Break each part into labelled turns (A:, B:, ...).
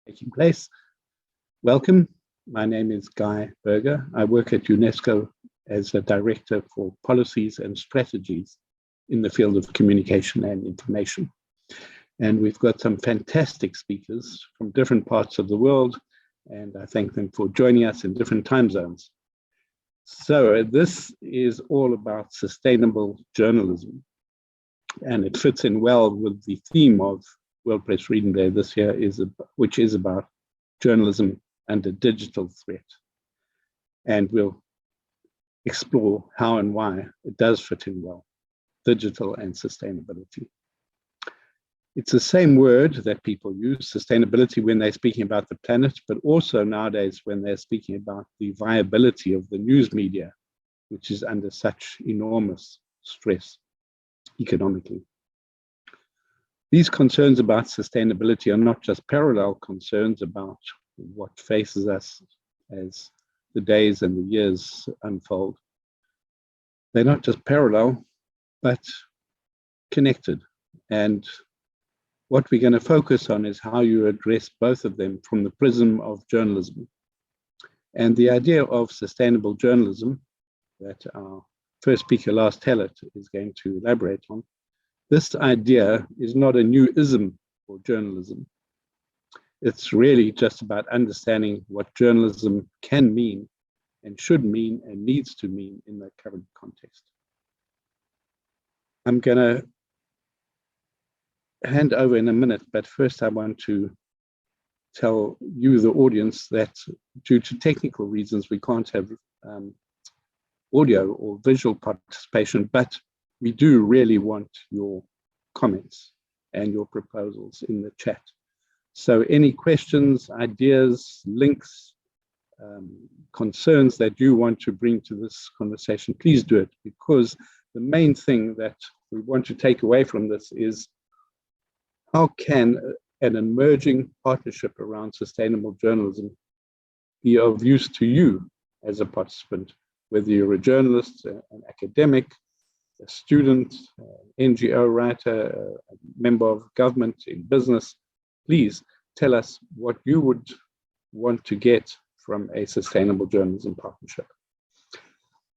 A: taking place. Welcome. My name is Guy Berger. I work at UNESCO as a director for policies and strategies in the field of communication and information. And we've got some fantastic speakers from different parts of the world, and I thank them for joining us in different time zones. So this is all about sustainable journalism, and it fits in well with the theme of World Press Freedom Day this year, which is about journalism under digital threat. And we'll explore how and why it does fit in well, digital and sustainability. It's the same word that people use, sustainability, when they're speaking about the planet, but also nowadays when they're speaking about the viability of the news media, which is under such enormous stress economically. These concerns about sustainability are not just parallel concerns about what faces us as the days and the years unfold. They're not just parallel, but connected. And what we're going to focus on is how you address both of them from the prism of journalism. And the idea of sustainable journalism that our first speaker, Lars Tallert, is going to elaborate on, this idea is not a new ism for journalism. It's really just about understanding what journalism can mean and should mean and needs to mean in the current context. I'm going to hand over in a minute, but first I want to tell you, the audience, that due to technical reasons, we can't have audio or visual participation, but we do really want your comments and your proposals in the chat. So any questions, ideas, links, concerns that you want to bring to this conversation, please do it, because the main thing that we want to take away from this is how can an emerging partnership around sustainable journalism be of use to you as a participant, whether you're a journalist, an academic, a student, an NGO writer, a member of government, in business. Please tell us what you would want to get from a sustainable journalism partnership.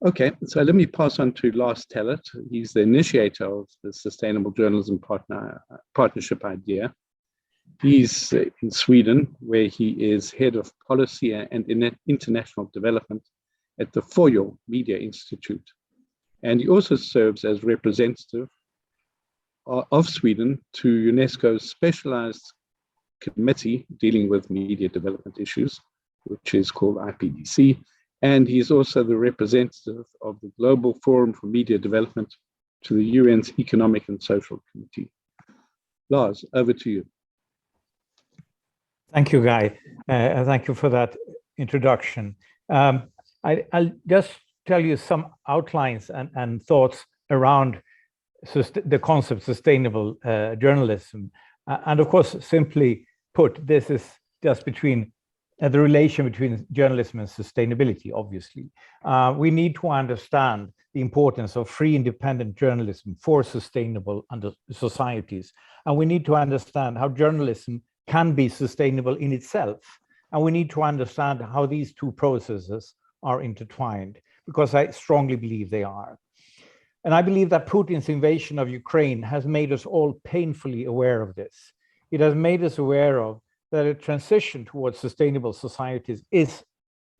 A: Okay, so let me pass on to Lars Tallert. He's the initiator of the Sustainable Journalism Partnership idea. He's in Sweden, where he is head of policy and international development at the Fojo Media Institute. And he also serves as representative of Sweden to UNESCO's specialized committee dealing with media development issues, which is called IPDC. And he's also the representative of the Global Forum for Media Development to the UN's Economic and Social Committee. Lars, over to you.
B: Thank you, Guy. Thank you for that introduction. I'll just tell you some outlines and thoughts around the concept sustainable journalism. And of course, simply put, this is just between the relation between journalism and sustainability, obviously. We need to understand the importance of free, independent journalism for sustainable societies. And we need to understand how journalism can be sustainable in itself. And we need to understand how these two processes are intertwined, because I strongly believe they are. And I believe that Putin's invasion of Ukraine has made us all painfully aware of this. It has made us aware of that a transition towards sustainable societies is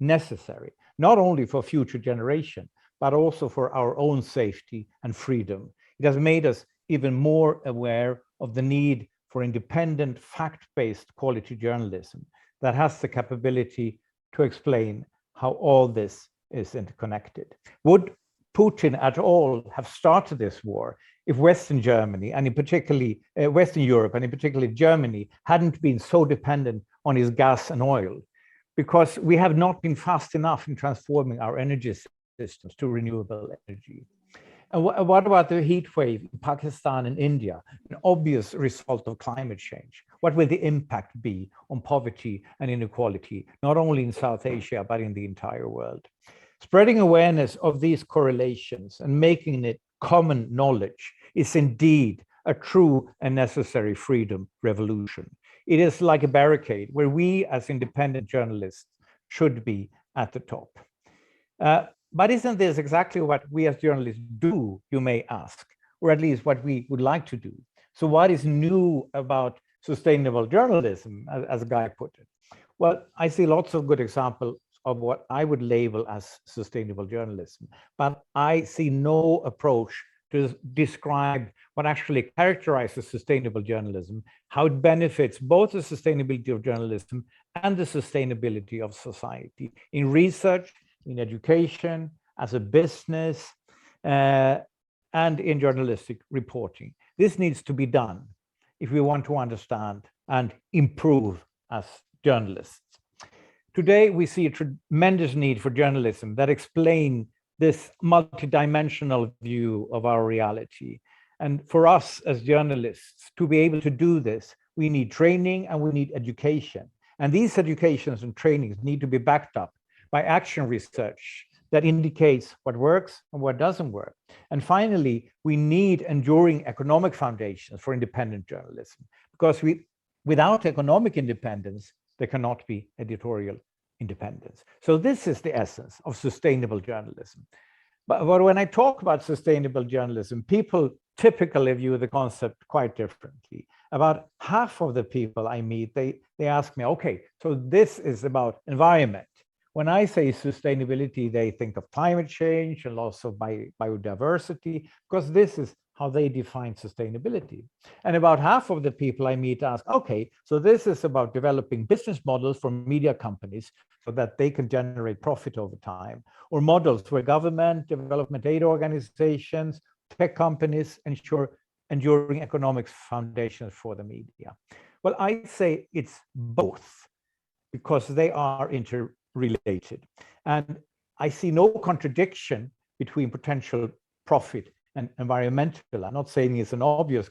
B: necessary, not only for future generation, but also for our own safety and freedom. It has made us even more aware of the need for independent, fact-based quality journalism that has the capability to explain how all this is interconnected. Would Putin at all have started this war if Western Germany, and in particularly Western Europe, and in particular Germany, hadn't been so dependent on his gas and oil? Because we have not been fast enough in transforming our energy systems to renewable energy. And what about the heat wave in Pakistan and India, an obvious result of climate change? What will the impact be on poverty and inequality, not only in South Asia, but in the entire world? Spreading awareness of these correlations and making it common knowledge is indeed a true and necessary freedom revolution. It is like a barricade where we as independent journalists should be at the top. But isn't this exactly what we as journalists do, you may ask, or at least what we would like to do? So what is new about sustainable journalism, as Guy put it? Well, I see lots of good examples of what I would label as sustainable journalism, but I see no approach to describe what actually characterizes sustainable journalism, how it benefits both the sustainability of journalism and the sustainability of society in research, in education, as a business, and in journalistic reporting. This needs to be done if we want to understand and improve as journalists. Today, we see a tremendous need for journalism that explain this multidimensional view of our reality. And for us as journalists to be able to do this, we need training and we need education. And these educations and trainings need to be backed up by action research that indicates what works and what doesn't work. And finally, we need enduring economic foundations for independent journalism, because without economic independence, there cannot be editorial independence. So this is the essence of sustainable journalism. But when I talk about sustainable journalism, people typically view the concept quite differently. About half of the people I meet, they ask me, okay, so this is about environment. When I say sustainability, they think of climate change and loss of biodiversity, because this is how they define sustainability. And about half of the people I meet ask, okay, so this is about developing business models for media companies so that they can generate profit over time, or models where government, development aid organizations, tech companies ensure enduring economic foundations for the media. Well, I say it's both, because they are interrelated. And I see no contradiction between potential profit and environmental. I'm not saying it's an obvious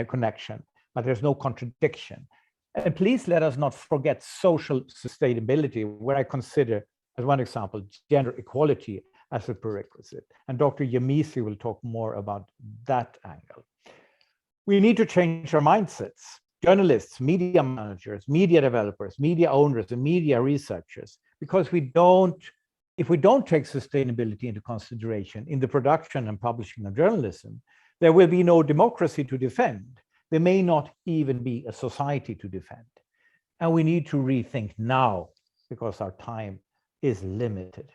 B: connection, but there's no contradiction. And please let us not forget social sustainability, where I consider, as one example, gender equality as a prerequisite. And Dr. Yamisi will talk more about that angle. We need to change our mindsets. Journalists, media managers, media developers, media owners, and media researchers, because if we don't take sustainability into consideration in the production and publishing of journalism, there will be no democracy to defend. There may not even be a society to defend. And we need to rethink now, because our time is limited.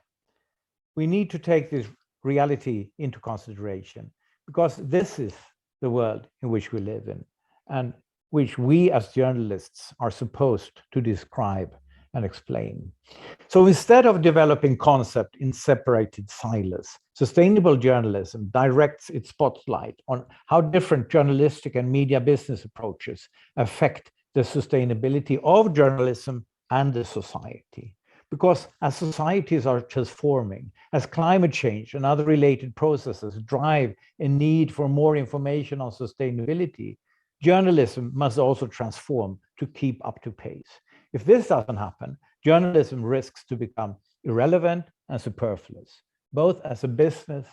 B: We need to take this reality into consideration, because this is the world in which we live in, and which we as journalists are supposed to describe and explain. So instead of developing concept in separated silos, sustainable journalism directs its spotlight on how different journalistic and media business approaches affect the sustainability of journalism and the society. Because as societies are transforming, as climate change and other related processes drive a need for more information on sustainability, journalism must also transform to keep up to pace. If this doesn't happen, journalism risks to become irrelevant and superfluous, both as a business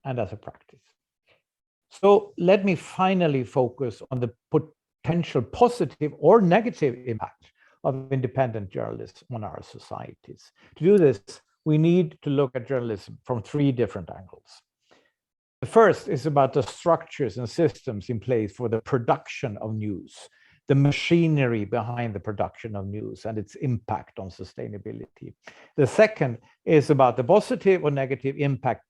B: and as a practice. So let me finally focus on the potential positive or negative impact of independent journalists on our societies. To do this, we need to look at journalism from three different angles. The first is about the structures and systems in place for the production of news, the machinery behind the production of news and its impact on sustainability. The second is about the positive or negative impact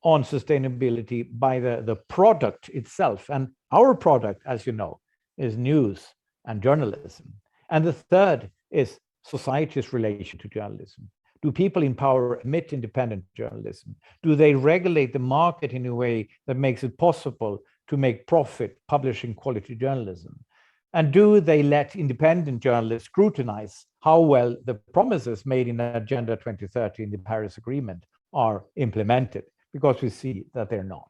B: on sustainability by the product itself. And our product, as you know, is news and journalism. And the third is society's relation to journalism. Do people in power admit independent journalism? Do they regulate the market in a way that makes it possible to make profit publishing quality journalism? And do they let independent journalists scrutinize how well the promises made in Agenda 2030 in the Paris Agreement are implemented? Because we see that they're not.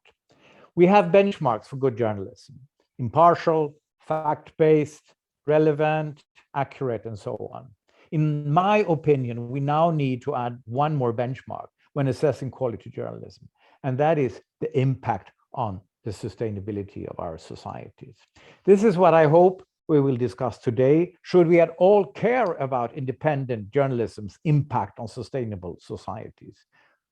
B: We have benchmarks for good journalism: impartial, fact-based, relevant, accurate, and so on. In my opinion, we now need to add one more benchmark when assessing quality journalism, and that is the impact on the sustainability of our societies. This is what I hope we will discuss today. Should we at all care about independent journalism's impact on sustainable societies?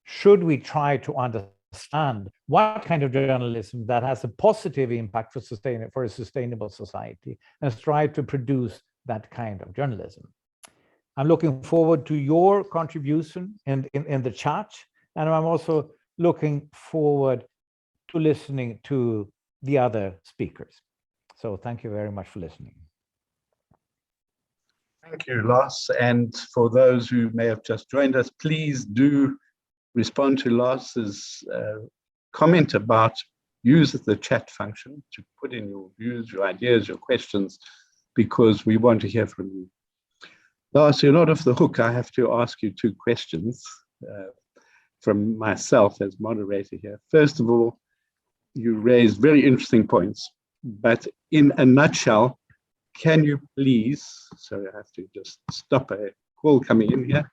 B: Should we try to understand what kind of journalism that has a positive impact for a sustainable society and strive to produce that kind of journalism? I'm looking forward to your contribution in the chat, and I'm also looking forward to listening to the other speakers. So thank you very much for listening.
A: Thank you, Lars. And for those who may have just joined us, please do respond to Lars's comment about use the chat function to put in your views, your ideas, your questions, because we want to hear from you. Lars, you're not off the hook. I have to ask you two questions from myself as moderator here. First of all, you raised very interesting points, but in a nutshell, can you please, sorry, I have to just stop a call coming in here.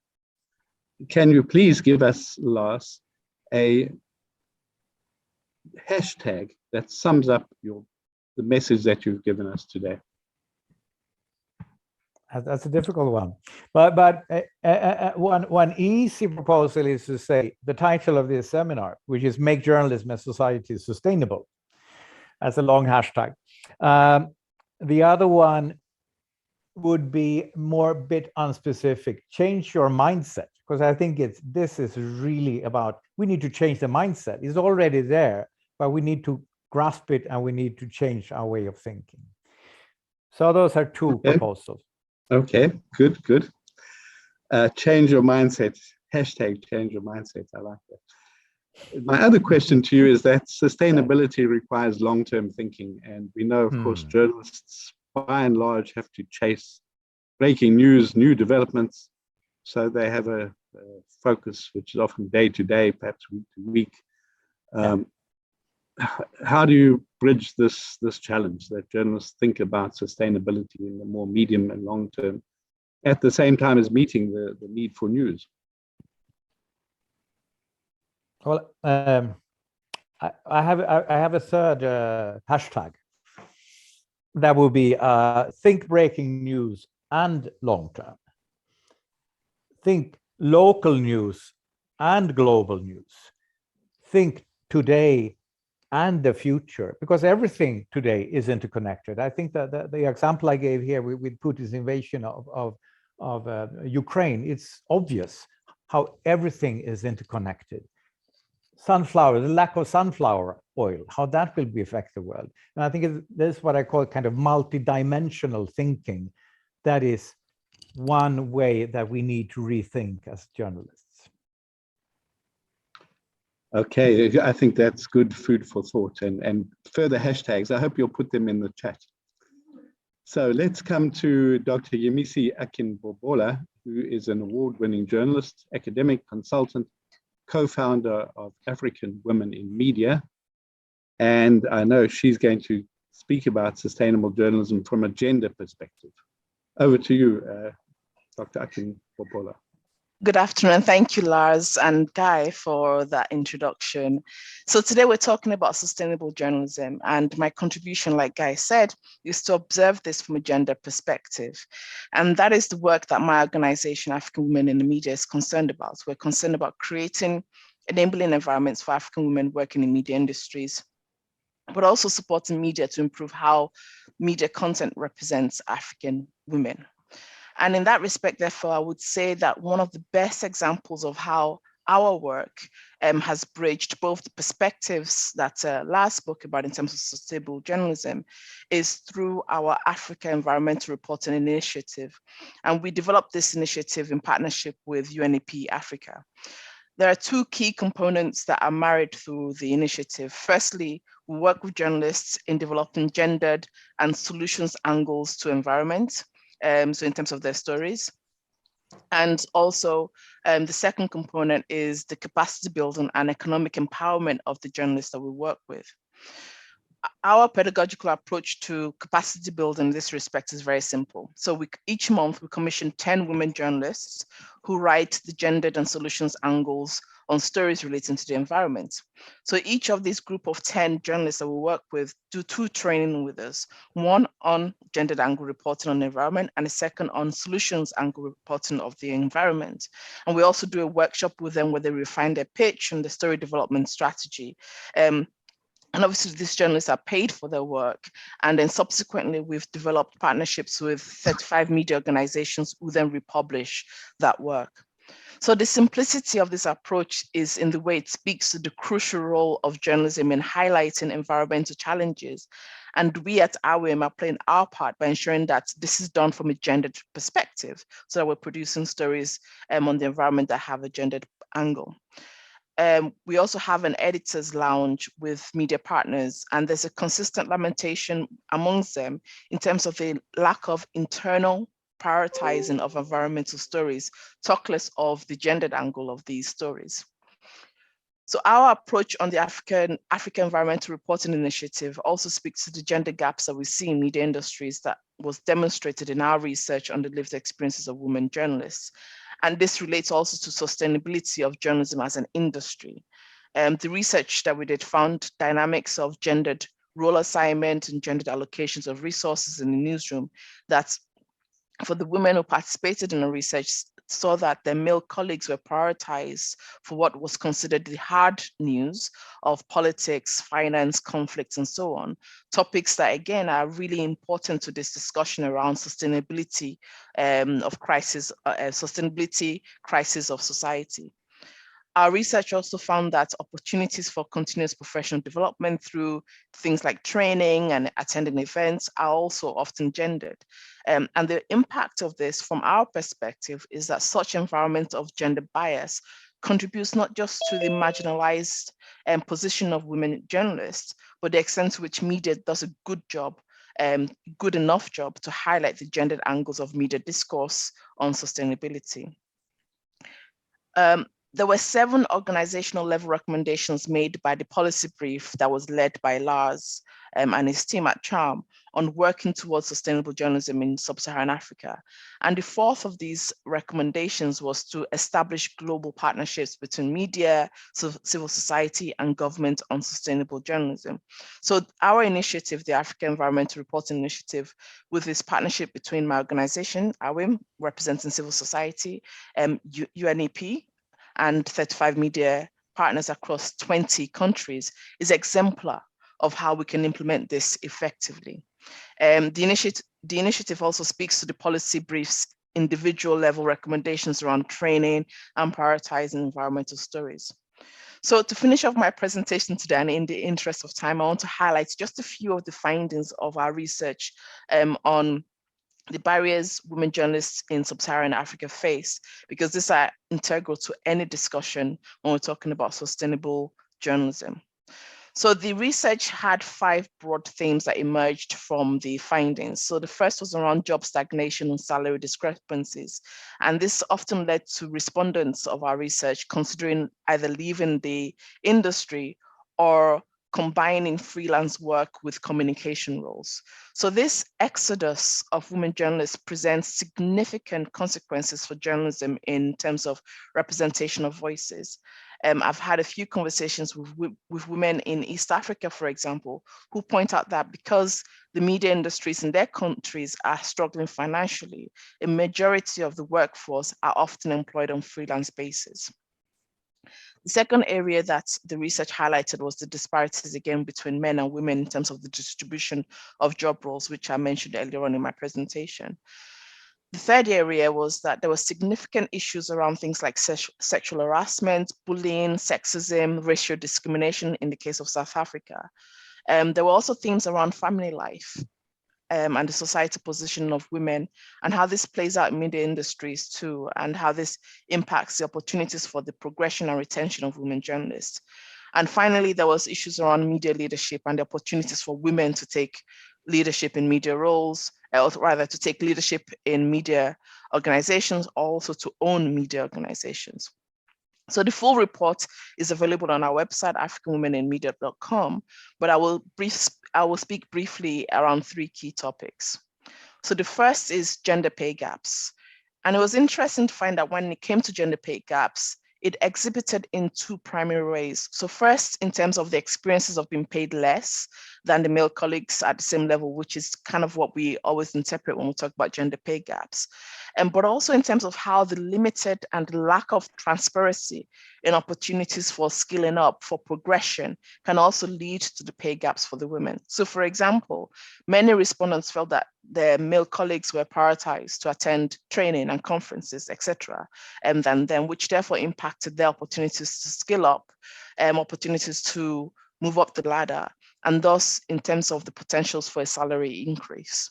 A: Can you please give us, Lars, a hashtag that sums up the message that you've given us today?
B: That's a difficult one, but one easy proposal is to say the title of this seminar, which is "Make Journalism and Society Sustainable." That's a long hashtag. The other one would be more bit unspecific. Change your mindset, because I think this is really about, we need to change the mindset. It's already there, but we need to grasp it and we need to change our way of thinking. So those are two proposals.
A: Okay, good. Change your mindset. Hashtag change your mindset. I like that. My other question to you is that sustainability requires long-term thinking. And we know, of course, journalists by and large have to chase breaking news, new developments. So they have a focus, which is often day to day, perhaps week to week. How do you bridge this challenge that journalists think about sustainability in the more medium and long term, at the same time as meeting the need for news?
B: Well, I have a third hashtag that will be think breaking news and long term. Think local news and global news. Think today and the future, because everything today is interconnected. I think that the example I gave here with Putin's invasion of Ukraine, it's obvious how everything is interconnected. The lack of sunflower oil, how that will affect the world. And I think this is what I call kind of multi-dimensional thinking. That is one way that we need to rethink as journalists.
A: Okay, I think that's good food for thought, and further hashtags. I hope you'll put them in the chat. So let's come to Dr. Yemisi Akinbobola, who is an award-winning journalist, academic consultant, co-founder of African Women in Media. And I know she's going to speak about sustainable journalism from a gender perspective. Over to you, Dr. Akinbobola.
C: Good afternoon. Thank you, Lars and Guy, for that introduction. So today we're talking about sustainable journalism, and my contribution, like Guy said, is to observe this from a gender perspective. And that is the work that my organization, African Women in the Media, is concerned about. We're concerned about creating enabling environments for African women working in media industries, but also supporting media to improve how media content represents African women. And in that respect, therefore, I would say that one of the best examples of how our work has bridged both the perspectives that Lars spoke about in terms of sustainable journalism is through our Africa Environmental Reporting Initiative. And we developed this initiative in partnership with UNEP Africa. There are two key components that are married through the initiative. Firstly, we work with journalists in developing gendered and solutions angles to environment. So in terms of their stories. And also the second component is the capacity building and economic empowerment of the journalists that we work with. Our pedagogical approach to capacity building in this respect is very simple. So each month we commission 10 women journalists who write the gendered and solutions angles on stories relating to the environment. So each of these group of 10 journalists that we work with do 2 training with us, one on gendered angle reporting on the environment and a second on solutions angle reporting of the environment. And we also do a workshop with them where they refine their pitch and the story development strategy. And obviously these journalists are paid for their work. And then subsequently, we've developed partnerships with 35 media organizations who then republish that work. So the simplicity of this approach is in the way it speaks to the crucial role of journalism in highlighting environmental challenges. And we at IWIM are playing our part by ensuring that this is done from a gendered perspective. So that we're producing stories on the environment that have a gendered angle. We also have an editors lounge with media partners, and there's a consistent lamentation amongst them in terms of the lack of internal prioritizing of environmental stories, talk less of the gendered angle of these stories. So our approach on the African Environmental Reporting Initiative also speaks to the gender gaps that we see in media industries that was demonstrated in our research on the lived experiences of women journalists. And this relates also to sustainability of journalism as an industry. The research that we did found dynamics of gendered role assignment and gendered allocations of resources in the newsroom that for the women who participated in the research saw that their male colleagues were prioritized for what was considered the hard news of politics, finance, conflicts, and so on. Topics that, again, are really important to this discussion around sustainability of crisis, sustainability crisis of society. Our research also found that opportunities for continuous professional development through things like training and attending events are also often gendered. And the impact of this from our perspective is that such environment of gender bias contributes not just to the marginalized position of women journalists, but the extent to which media does a good job, good enough job to highlight the gendered angles of media discourse on sustainability. There were 7 organizational level recommendations made by the policy brief that was led by Lars and his team at CHARM on working towards sustainable journalism in sub-Saharan Africa. And the 4th of these recommendations was to establish global partnerships between media, civil society, and government on sustainable journalism. So our initiative, the African Environmental Reporting Initiative, with this partnership between my organization, AWIM, representing civil society, UNEP, and 35 media partners across 20 countries, is exemplar of how we can implement this effectively. The initiative also speaks to the policy brief's individual level recommendations around training and prioritizing environmental stories. So to finish off my presentation today, and in the interest of time, I want to highlight just a few of the findings of our research on the barriers women journalists in sub-Saharan Africa face, because these are integral to any discussion when we're talking about sustainable journalism. So the research had 5 broad themes that emerged from the findings. So the first was around job stagnation and salary discrepancies. And this often led to respondents of our research considering either leaving the industry or combining freelance work with communication roles. So this exodus of women journalists presents significant consequences for journalism in terms of representation of voices. I've had a few conversations with women in East Africa, for example, who point out that because the media industries in their countries are struggling financially, a majority of the workforce are often employed on freelance basis. The second area that the research highlighted was the disparities again between men and women in terms of the distribution of job roles, which I mentioned earlier on in my presentation. The third area was that there were significant issues around things like sexual harassment, bullying, sexism, racial discrimination in the case of South Africa. There were also themes around family life and the societal position of women, and how this plays out in media industries too, and how this impacts the opportunities for the progression and retention of women journalists. And finally, there was issues around media leadership and the opportunities for women to take leadership in media roles, or rather to take leadership in media organizations, also to own media organizations. So the full report is available on our website, africanwomeninmedia.com, but I will I will speak briefly around 3 key topics. So the first is gender pay gaps. And it was interesting to find that when it came to gender pay gaps, it exhibited in 2 primary ways. So first, in terms of the experiences of being paid less than the male colleagues at the same level, which is kind of what we always interpret when we talk about gender pay gaps. But also in terms of how the limited and lack of transparency in opportunities for skilling up, for progression, can also lead to the pay gaps for the women. So for example, many respondents felt that their male colleagues were prioritized to attend training and conferences, etc., than them, which therefore impacted their opportunities to skill up, opportunities to move up the ladder, and thus in terms of the potentials for a salary increase.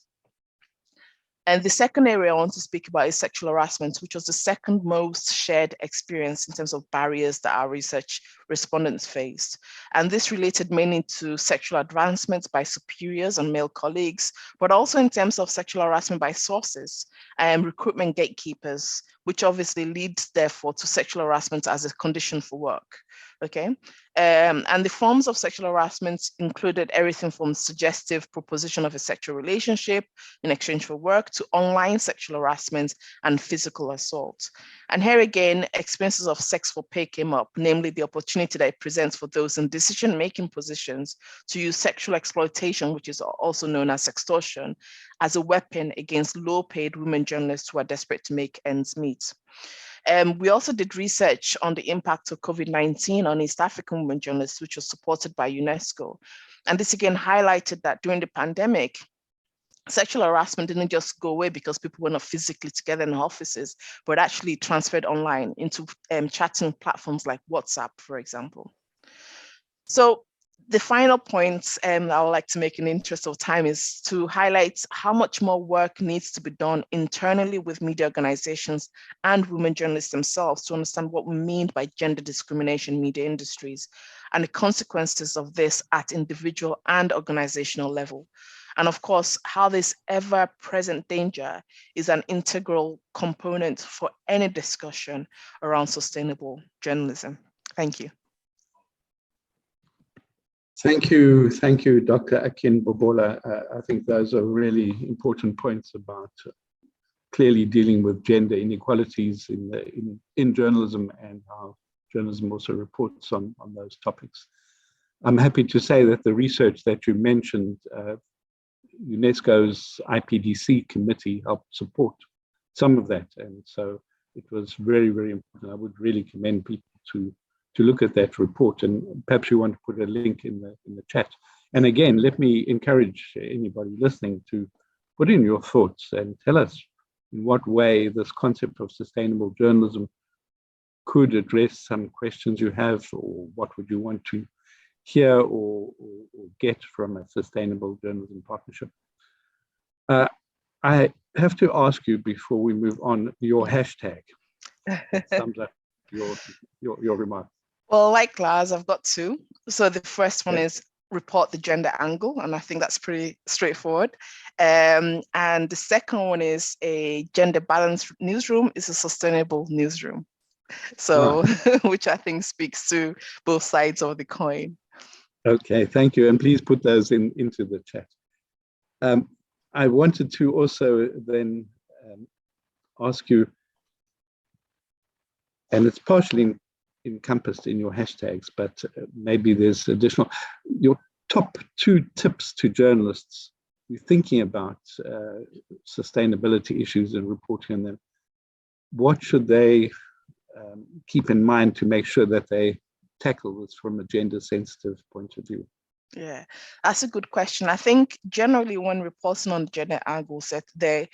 C: And the second area I want to speak about is sexual harassment, which was the second most shared experience in terms of barriers that our research respondents faced. And this related mainly to sexual advancements by superiors and male colleagues, but also in terms of sexual harassment by sources and recruitment gatekeepers, which obviously leads therefore to sexual harassment as a condition for work. Okay, and the forms of sexual harassment included everything from suggestive proposition of a sexual relationship in exchange for work to online sexual harassment and physical assault. And here again, experiences of sex for pay came up, namely the opportunity that it presents for those in decision-making positions to use sexual exploitation, which is also known as sextortion, as a weapon against low-paid women journalists who are desperate to make ends meet. We also did research on the impact of COVID-19 on East African women journalists, which was supported by UNESCO. And this again highlighted that during the pandemic, sexual harassment didn't just go away because people were not physically together in offices, but actually transferred online into chatting platforms like WhatsApp, for example. So the final point I would like to make in the interest of time is to highlight how much more work needs to be done internally with media organizations and women journalists themselves to understand what we mean by gender discrimination in media industries and the consequences of this at individual and organizational level. And of course, how this ever-present danger is an integral component for any discussion around sustainable journalism. Thank you.
A: Thank you, Dr. Akin Bobola. I think those are really important points about clearly dealing with gender inequalities in journalism and how journalism also reports on those topics. I'm happy to say that the research that you mentioned, UNESCO's IPDC committee helped support some of that, and so it was very, very important. I would really commend people to look at that report, and perhaps you want to put a link in the chat. And again, let me encourage anybody listening to put in your thoughts and tell us in what way this concept of sustainable journalism could address some questions you have, or what would you want to hear or get from a sustainable journalism partnership. I have to ask you before we move on, your hashtag. Sums up your remarks.
C: Well, like Lars, I've got 2. So the first one is report the gender angle, and I think that's pretty straightforward. And the second one is a gender balanced newsroom is a sustainable newsroom. So, which I think speaks to both sides of the coin.
A: Okay, thank you. And please put those into the chat. I wanted to also then ask you, and it's partially encompassed in your hashtags, but maybe there's additional, your top 2 tips to journalists who are thinking about sustainability issues and reporting on them. What should they keep in mind to make sure that they tackle this from a gender sensitive point of view?
C: Yeah, that's a good question. I think generally when reporting on the gender angles, that there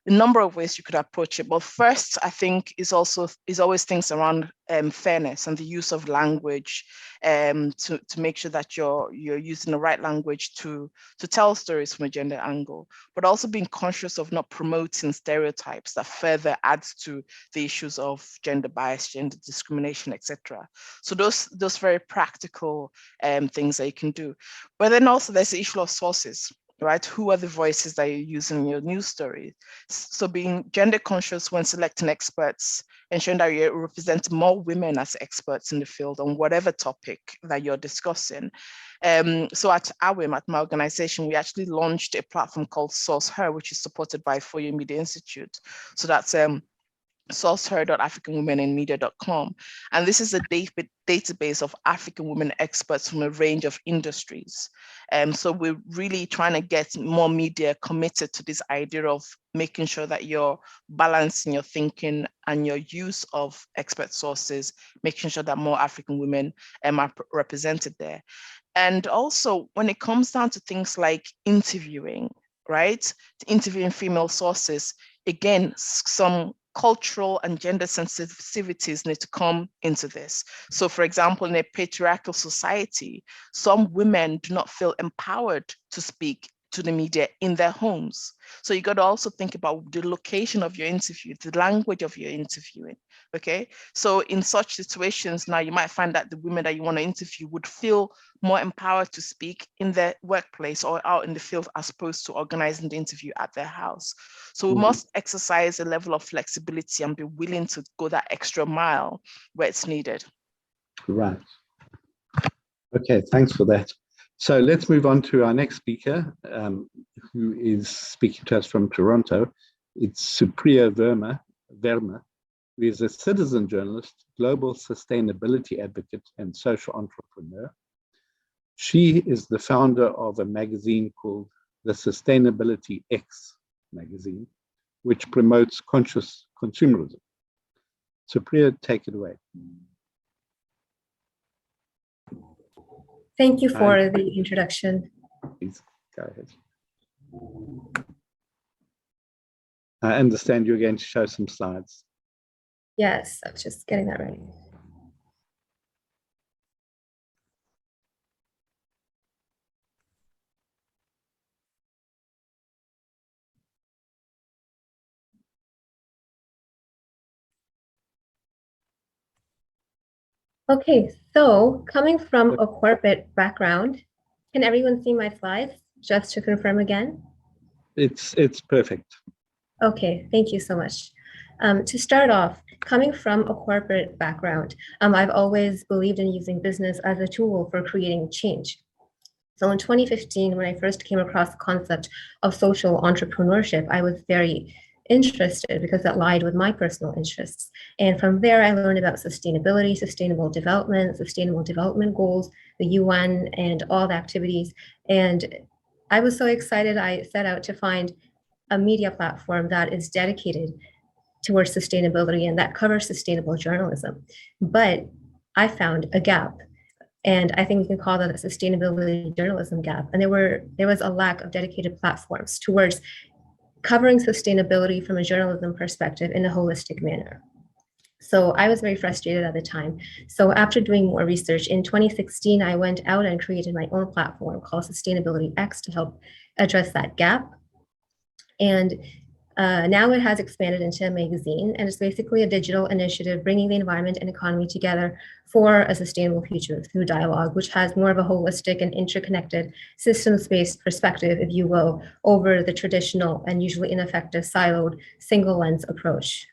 C: a number of ways you could approach it. But first, I think is always things around fairness and the use of language to make sure that you're using the right language to tell stories from a gender angle, but also being conscious of not promoting stereotypes that further adds to the issues of gender bias, gender discrimination, etc. So those very practical things that you can do. But then also there's the issue of sources. Right? Who are the voices that you're using in your news story? So being gender conscious when selecting experts, ensuring that you represent more women as experts in the field on whatever topic that you're discussing. So at AWIM, at my organization, we actually launched a platform called Source Her, which is supported by Fojo Media Institute. So that's sourceher.africanwomeninmedia.com. And this is a database of African women experts from a range of industries. So we're really trying to get more media committed to this idea of making sure that you're balancing your thinking and your use of expert sources, making sure that more African women are represented there. And also when it comes down to things like interviewing, right? Interviewing female sources, again, some cultural and gender sensitivities need to come into this. So for example, in a patriarchal society, some women do not feel empowered to speak to the media in their homes. So you got to also think about the location of your interview, the language of your interviewing, okay? So in such situations now, you might find that the women that you want to interview would feel more empowered to speak in their workplace or out in the field as opposed to organizing the interview at their house. So we must exercise a level of flexibility and be willing to go that extra mile where it's needed.
A: Right. Okay, thanks for that. So let's move on to our next speaker, who is speaking to us from Toronto. It's Supriya Verma, who is a citizen journalist, global sustainability advocate, and social entrepreneur. She is the founder of a magazine called the Sustainability X magazine, which promotes conscious consumerism. Supriya, take it away.
D: Thank you for the introduction.
A: Please go ahead. I understand you're going to show some slides.
D: Yes, I was just getting that ready. Okay, so coming from a corporate background, can everyone see my slides? Just to confirm again.
A: It's perfect.
D: Okay, thank you so much. To start off, coming from a corporate background, I've always believed in using business as a tool for creating change. So in 2015, when I first came across the concept of social entrepreneurship, I was very interested because that lied with my personal interests. And from there, I learned about sustainability, sustainable development goals, the UN, and all the activities. And I was so excited, I set out to find a media platform that is dedicated towards sustainability and that covers sustainable journalism. But I found a gap. And I think we can call that a sustainability journalism gap. And there was a lack of dedicated platforms towards covering sustainability from a journalism perspective in a holistic manner. So I was very frustrated at the time. So after doing more research in 2016, I went out and created my own platform called Sustainability X to help address that gap. And now it has expanded into a magazine, and it's basically a digital initiative bringing the environment and economy together for a sustainable future through dialogue, which has more of a holistic and interconnected systems-based perspective, if you will, over the traditional and usually ineffective siloed single lens approach.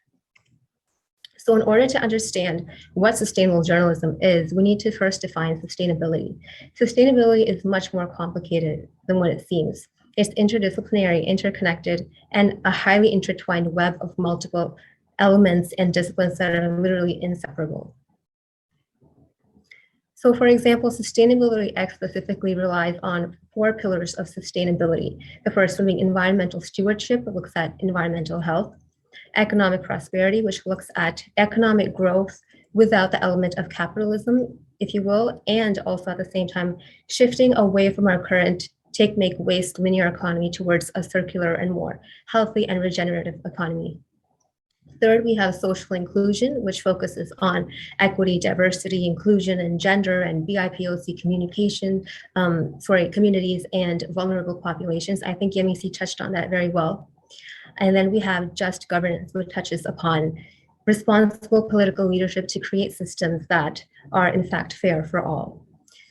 D: So in order to understand what sustainable journalism is, we need to first define sustainability. Sustainability is much more complicated than what it seems. It's interdisciplinary, interconnected, and a highly intertwined web of multiple elements and disciplines that are literally inseparable. So for example, Sustainability X specifically relies on 4 pillars of sustainability. The first one being environmental stewardship, that looks at environmental health. Economic prosperity, which looks at economic growth without the element of capitalism, if you will, and also at the same time, shifting away from our current take, make, waste linear economy towards a circular and more healthy and regenerative economy. Third, we have social inclusion, which focuses on equity, diversity, inclusion, and gender, and BIPOC communities and vulnerable populations. I think Yemisi touched on that very well. And then we have just governance, which touches upon responsible political leadership to create systems that are in fact fair for all.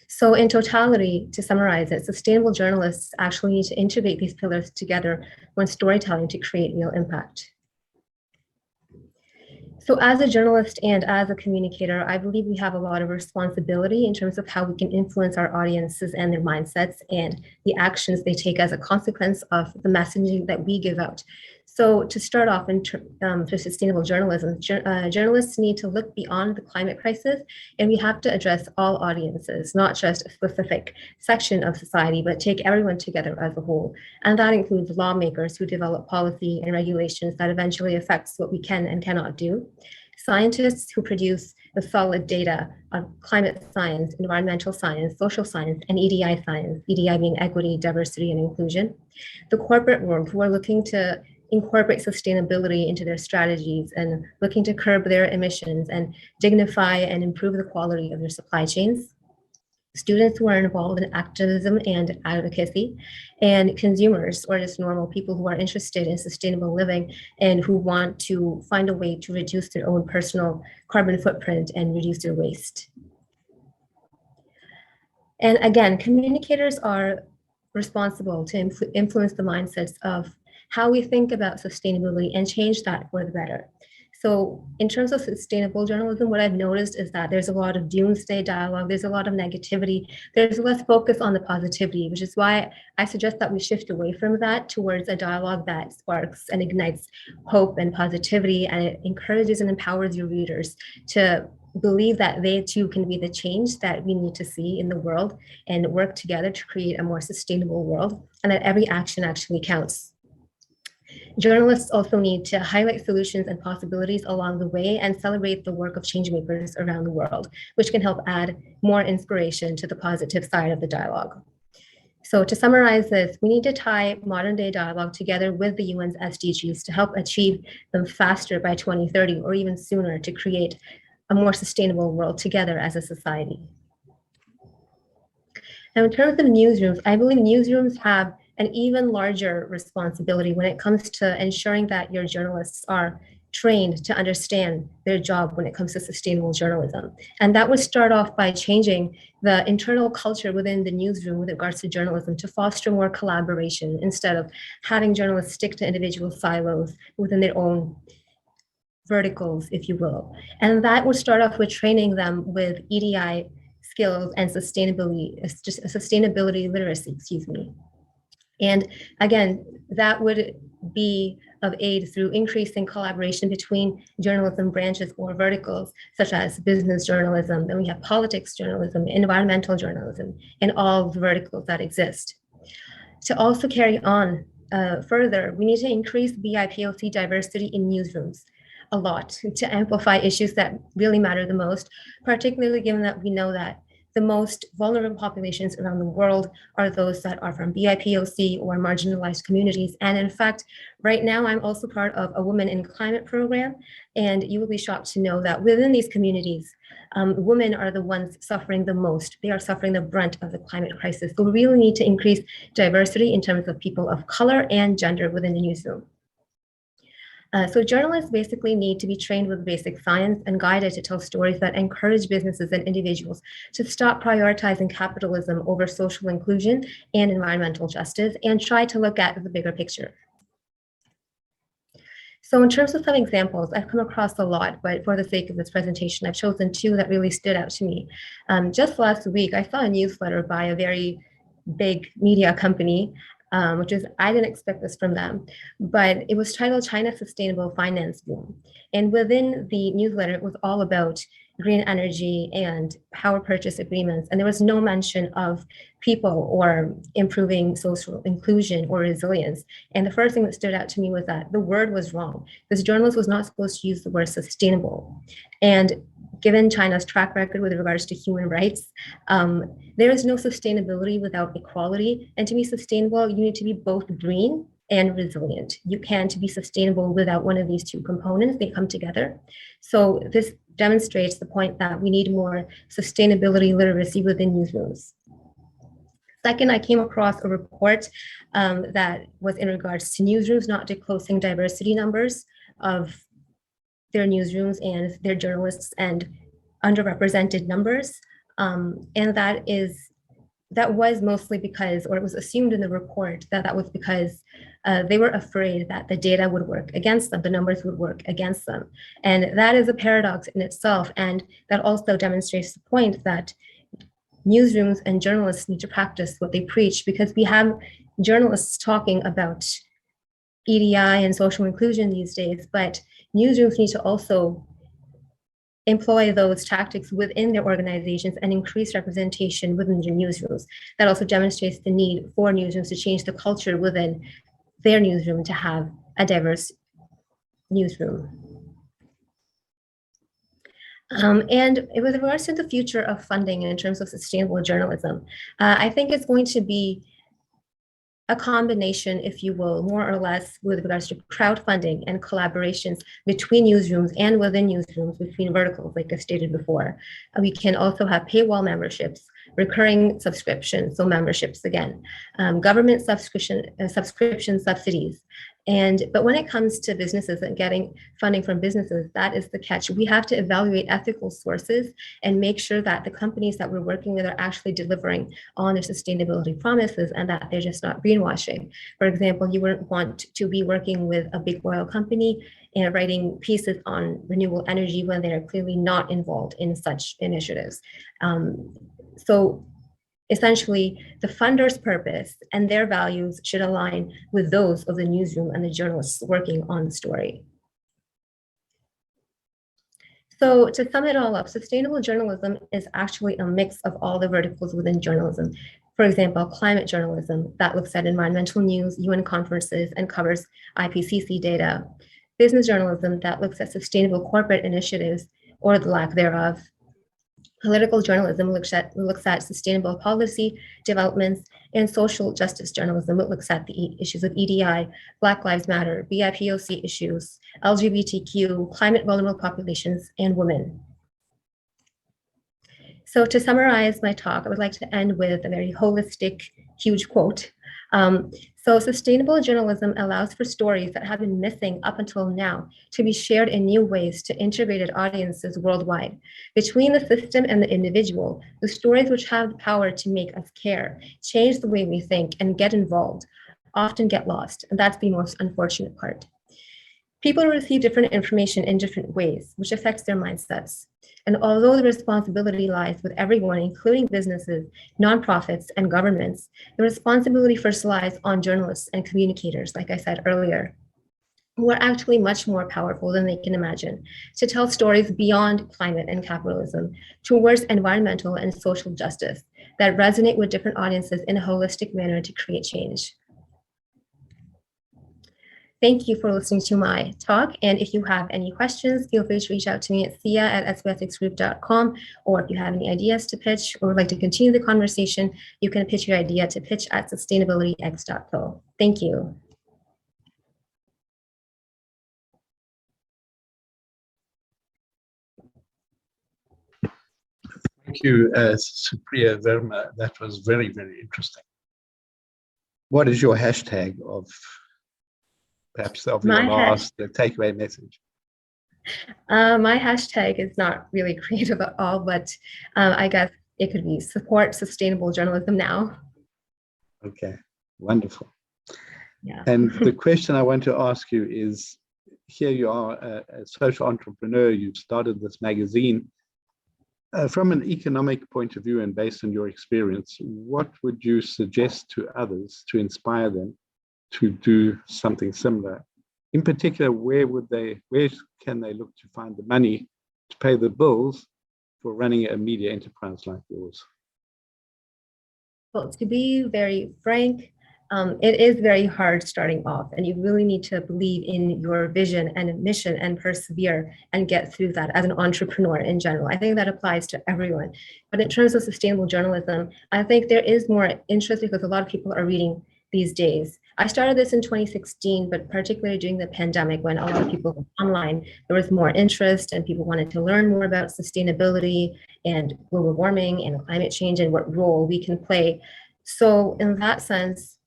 D: So in totality, to summarize it, sustainable journalists actually need to integrate these pillars together when storytelling to create real impact. So as a journalist and as a communicator, I believe we have a lot of responsibility in terms of how we can influence our audiences and their mindsets and the actions they take as a consequence of the messaging that we give out. So to start off for sustainable journalism, journalists need to look beyond the climate crisis, and we have to address all audiences, not just a specific section of society, but take everyone together as a whole. And that includes lawmakers who develop policy and regulations that eventually affects what we can and cannot do, scientists who produce the solid data on climate science, environmental science, social science, and EDI science, EDI being equity, diversity, and inclusion, the corporate world who are looking to incorporate sustainability into their strategies and looking to curb their emissions and dignify and improve the quality of their supply chains, students who are involved in activism and advocacy, and consumers or just normal people who are interested in sustainable living and who want to find a way to reduce their own personal carbon footprint and reduce their waste. And again, communicators are responsible to influence the mindsets of how we think about sustainability and change that for the better. So in terms of sustainable journalism, what I've noticed is that there's a lot of doomsday dialogue, there's a lot of negativity, there's less focus on the positivity, which is why I suggest that we shift away from that towards a dialogue that sparks and ignites hope and positivity, and it encourages and empowers your readers to believe that they too can be the change that we need to see in the world and work together to create a more sustainable world, and that every action actually counts. Journalists also need to highlight solutions and possibilities along the way and celebrate the work of changemakers around the world, which can help add more inspiration to the positive side of the dialogue. So to summarize this, we need to tie modern day dialogue together with the UN's SDGs to help achieve them faster by 2030 or even sooner to create a more sustainable world together as a society. Now, in terms of newsrooms, I believe newsrooms have an even larger responsibility when it comes to ensuring that your journalists are trained to understand their job when it comes to sustainable journalism. And that would start off by changing the internal culture within the newsroom with regards to journalism to foster more collaboration instead of having journalists stick to individual silos within their own verticals, if you will. And that would start off with training them with EDI skills and sustainability literacy, excuse me. And again, that would be of aid through increasing collaboration between journalism branches or verticals, such as business journalism, then we have politics journalism, environmental journalism, and all the verticals that exist. To also carry on further, we need to increase BIPOC diversity in newsrooms a lot to amplify issues that really matter the most, particularly given that we know that the most vulnerable populations around the world are those that are from BIPOC or marginalized communities. And in fact, right now I'm also part of a Women in Climate program, and you will be shocked to know that within these communities, women are the ones suffering the most. They are suffering the brunt of the climate crisis. So we really need to increase diversity in terms of people of color and gender within the newsroom. So journalists basically need to be trained with basic science and guided to tell stories that encourage businesses and individuals to stop prioritizing capitalism over social inclusion and environmental justice and try to look at the bigger picture. So in terms of some examples, I've come across a lot, but for the sake of this presentation, I've chosen two that really stood out to me. Just last week, I saw a newsletter by a very big media company, which is, I didn't expect this from them, but it was titled China's Sustainable Finance Boom. And within the newsletter, it was all about green energy and power purchase agreements. And there was no mention of people or improving social inclusion or resilience. And the first thing that stood out to me was that the word was wrong. This journalist was not supposed to use the word sustainable. And given China's track record with regards to human rights, there is no sustainability without equality. And to be sustainable, you need to be both green and resilient. You can't be sustainable without one of these two components. They come together. So this demonstrates the point that we need more sustainability literacy within newsrooms. Second, I came across a report that was in regards to newsrooms not disclosing diversity numbers of their newsrooms and their journalists and underrepresented numbers. And that was mostly because, or it was assumed in the report that was because they were afraid that the data would work against them, the numbers would work against them. And that is a paradox in itself. And that also demonstrates the point that newsrooms and journalists need to practice what they preach, because we have journalists talking about EDI and social inclusion these days, but newsrooms need to also employ those tactics within their organizations and increase representation within their newsrooms. That also demonstrates the need for newsrooms to change the culture within their newsroom to have a diverse newsroom. And with regards to the future of funding in terms of sustainable journalism, I think it's going to be a combination, if you will, more or less with regards to crowdfunding and collaborations between newsrooms and within newsrooms, between verticals, like I stated before. We can also have paywall memberships, recurring subscriptions, so memberships again, government subscription subsidies. But when it comes to businesses and getting funding from businesses, that is the catch. We have to evaluate ethical sources and make sure that the companies that we're working with are actually delivering on their sustainability promises and that they're just not greenwashing. For example, you wouldn't want to be working with a big oil company and writing pieces on renewable energy when they are clearly not involved in such initiatives. So essentially, the funder's purpose and their values should align with those of the newsroom and the journalists working on the story. So to sum it all up, sustainable journalism is actually a mix of all the verticals within journalism. For example, climate journalism that looks at environmental news, UN conferences, and covers IPCC data. Business journalism that looks at sustainable corporate initiatives or the lack thereof. Political journalism looks at sustainable policy developments, and social justice journalism looks at the issues of EDI, Black Lives Matter, BIPOC issues, LGBTQ, climate vulnerable populations, and women. So to summarize my talk, I would like to end with a very holistic, huge quote. So sustainable journalism allows for stories that have been missing up until now to be shared in new ways to integrated audiences worldwide. Between the system and the individual, the stories which have the power to make us care, change the way we think, and get involved often get lost, and that's the most unfortunate part. People receive different information in different ways, which affects their mindsets. And although the responsibility lies with everyone, including businesses, nonprofits, and governments, the responsibility first lies on journalists and communicators, like I said earlier, who are actually much more powerful than they can imagine, to tell stories beyond climate and capitalism, towards environmental and social justice that resonate with different audiences in a holistic manner to create change. Thank you for listening to my talk. And if you have any questions, feel free to reach out to me at sia@sbsxgroup.com. Or if you have any ideas to pitch or would like to continue the conversation, you can pitch your idea to pitch@sustainabilityx.co. Thank you.
A: Thank you, Supriya Verma. That was very, very interesting. What is your hashtag of perhaps of your last takeaway message?
D: My hashtag is not really creative at all, but I guess it could be support sustainable journalism now.
A: Okay, wonderful.
D: Yeah.
A: And the question I want to ask you is, here you are a social entrepreneur, you've started this magazine. From an economic point of view and based on your experience, what would you suggest to others to inspire them to do something similar? In particular, where can they look to find the money to pay the bills for running a media enterprise like yours?
D: Well, to be very frank, it is very hard starting off, and you really need to believe in your vision and mission and persevere and get through that as an entrepreneur in general. I think that applies to everyone. But in terms of sustainable journalism, I think there is more interest because a lot of people are reading these days. I started this in 2016, but particularly during the pandemic when a lot of people were online, there was more interest and people wanted to learn more about sustainability and global warming and climate change and what role we can play. So in that sense,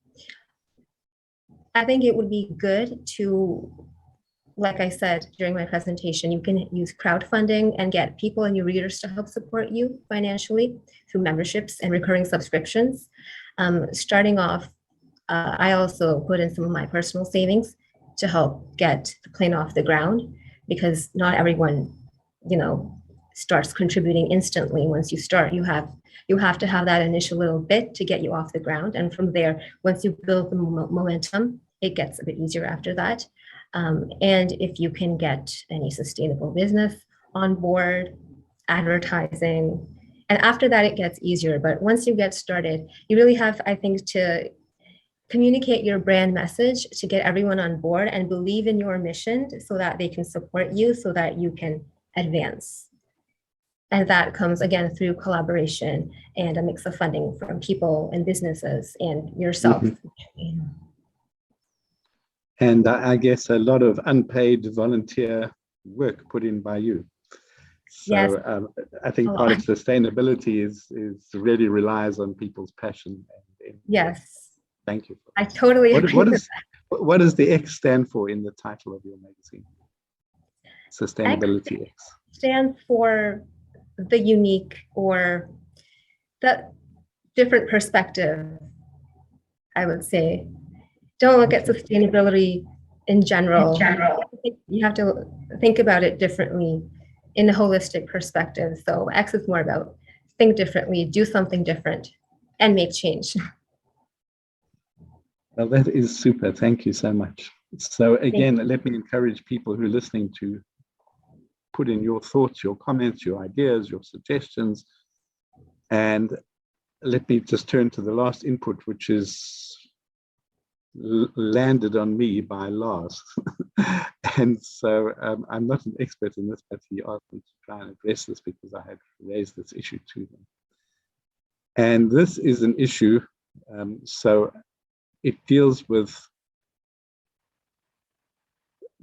D: I think it would be good to, like I said during my presentation, you can use crowdfunding and get people and your readers to help support you financially through memberships and recurring subscriptions. Starting off, I also put in some of my personal savings to help get the plane off the ground, because not everyone, starts contributing instantly. Once you start, you have to have that initial little bit to get you off the ground. And from there, once you build the momentum, it gets a bit easier after that. And if you can get any sustainable business on board, advertising, and after that, it gets easier. But once you get started, you really have, I think, to communicate your brand message to get everyone on board and believe in your mission so that they can support you, so that you can advance. And that comes again through collaboration and a mix of funding from people and businesses and yourself.
A: Mm-hmm. And I guess a lot of unpaid volunteer work put in by you. So
D: yes.
A: I think part of sustainability is really relies on people's passion. And
D: yes.
A: Thank you.
D: I totally agree.
A: What does the X stand for in the title of your magazine? Sustainability X
D: stands for the unique, or that different perspective, I would say. Don't look at sustainability in general. You have to think about it differently in a holistic perspective. So X is more about think differently, do something different, and make change.
A: Well, that is super. Thank you so much. So again, let me encourage people who are listening to put in your thoughts, your comments, your ideas, your suggestions. And let me just turn to the last input, which is landed on me by Lars. And so I'm not an expert in this, but he asked me to try and address this because I had raised this issue to him. And this is an issue, so it deals with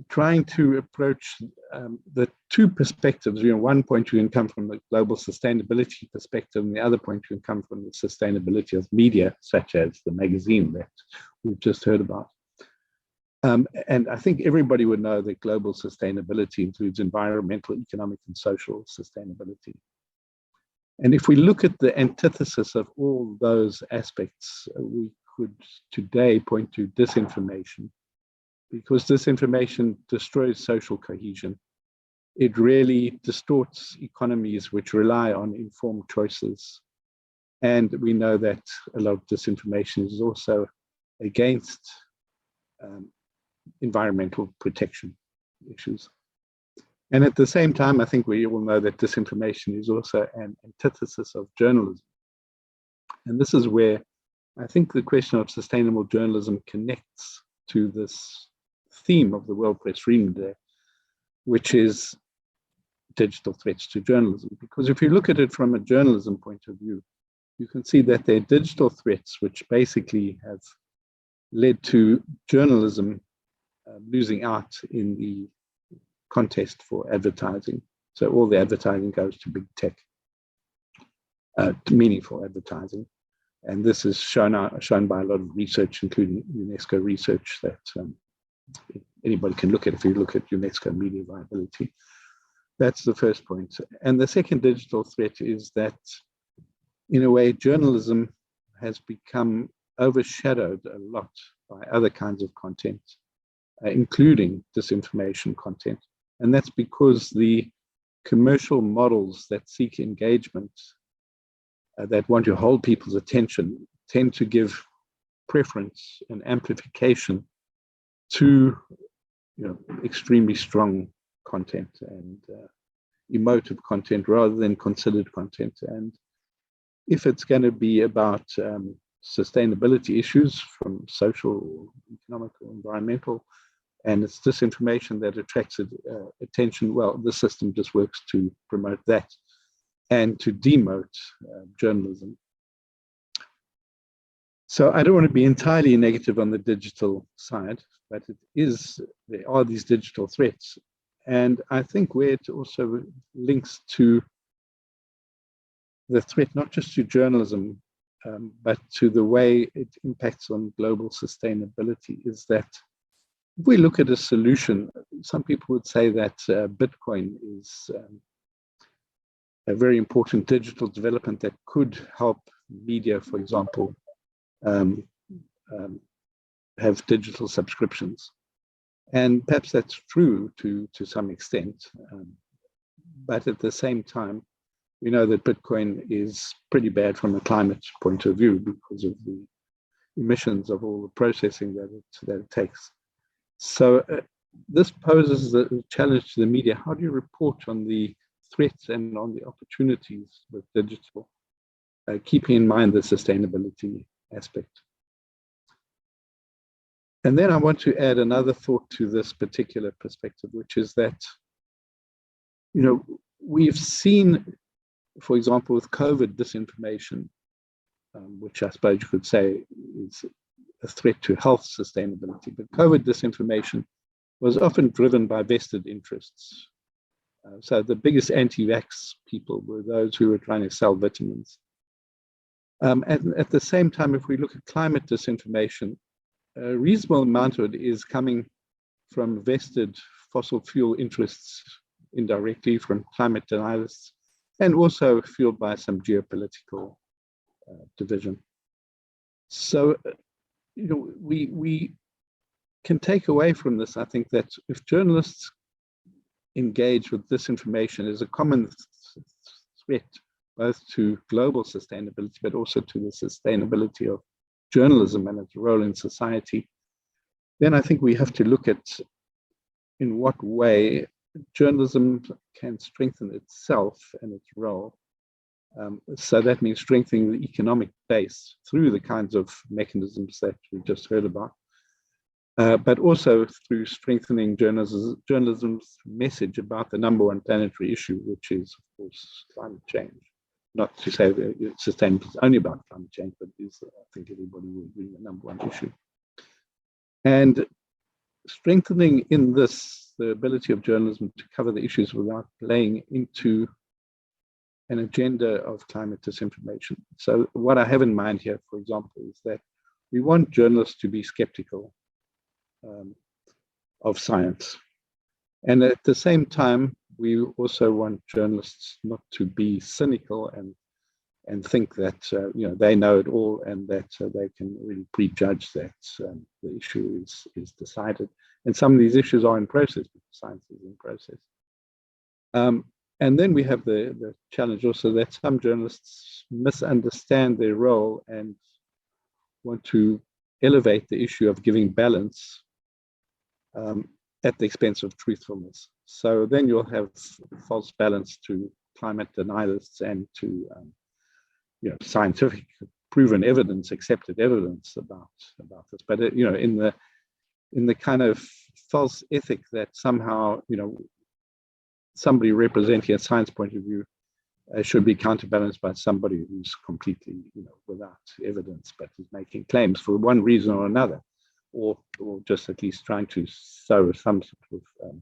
A: trying to approach the two perspectives. One point you can come from the global sustainability perspective, and the other point you can come from the sustainability of media, such as the magazine that we've just heard about. And I think everybody would know that global sustainability includes environmental, economic, and social sustainability. And if we look at the antithesis of all those aspects, we could today point to disinformation, because disinformation destroys social cohesion. It really distorts economies which rely on informed choices. And we know that a lot of disinformation is also against environmental protection issues. And at the same time, I think we all know that disinformation is also an antithesis of journalism. And this is where I think the question of sustainable journalism connects to this theme of the World Press Freedom Day, which is digital threats to journalism. Because if you look at it from a journalism point of view, you can see that there are digital threats which basically have led to journalism losing out in the contest for advertising. So all the advertising goes to big tech, to meaningful advertising. And this is shown by a lot of research, including UNESCO research, that anybody can look at if you look at UNESCO media viability. That's the first point. And the second digital threat is that, in a way, journalism has become overshadowed a lot by other kinds of content, including disinformation content. And that's because the commercial models that seek engagement, that want to hold people's attention, tend to give preference and amplification to extremely strong content and emotive content rather than considered content. And if it's going to be about sustainability issues from social, economic, or environmental, and it's disinformation that attracts attention, well, the system just works to promote that and to demote journalism. So I don't want to be entirely negative on the digital side, but there are these digital threats. And I think where it also links to the threat, not just to journalism, but to the way it impacts on global sustainability, is that if we look at a solution, some people would say that Bitcoin is a very important digital development that could help media, for example, have digital subscriptions. And perhaps that's true to some extent. But at the same time, we know that Bitcoin is pretty bad from a climate point of view because of the emissions of all the processing that it takes. So this poses a challenge to the media. How do you report on the threats and on the opportunities with digital, keeping in mind the sustainability aspect? And then I want to add another thought to this particular perspective, which is that, you know, we've seen, for example, with COVID disinformation, which I suppose you could say is a threat to health sustainability, but COVID disinformation was often driven by vested interests. So the biggest anti-vax people were those who were trying to sell vitamins. And at the same time, if we look at climate disinformation, a reasonable amount of it is coming from vested fossil fuel interests indirectly, from climate denialists, and also fueled by some geopolitical division. So, you know, we can take away from this, I think, that if journalists engage with disinformation as a common threat, both to global sustainability, but also to the sustainability of journalism and its role in society, then I think we have to look at in what way journalism can strengthen itself and its role. So that means strengthening the economic base through the kinds of mechanisms that we just heard about, but also through strengthening journalism's message about the number one planetary issue, which is, of course, climate change. Not to say that sustainability is only about climate change, but it is, I think everybody will agree, the number one issue. And strengthening in this the ability of journalism to cover the issues without playing into an agenda of climate disinformation. So what I have in mind here, for example, is that we want journalists to be skeptical of science. And at the same time, we also want journalists not to be cynical and think that you know, they know it all and that they can really prejudge that the issue is decided. And some of these issues are in process, because science is in process. And then we have the challenge also that some journalists misunderstand their role and want to elevate the issue of giving balance at the expense of truthfulness. So then you'll have false balance to climate denialists and to you know, scientific proven evidence, accepted evidence about this. But you know, in the kind of false ethic that somehow, you know, somebody representing a science point of view should be counterbalanced by somebody who's completely, you know, without evidence, but is making claims for one reason or another, or just at least trying to sow some sort of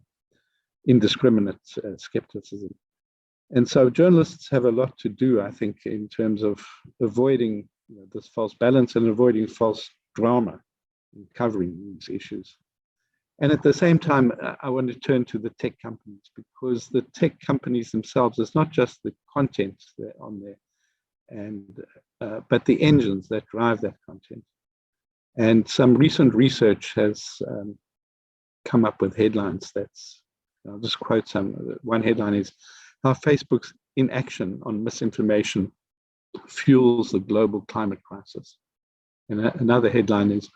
A: indiscriminate skepticism. And so journalists have a lot to do, I think, in terms of avoiding, you know, this false balance and avoiding false drama in covering these issues. And at the same time, I want to turn to the tech companies, because the tech companies themselves, it's not just the content that on there, and but the engines that drive that content. And some recent research has come up with headlines that's, I'll just quote some. One headline is, how Facebook's inaction on misinformation fuels the global climate crisis. And another headline is,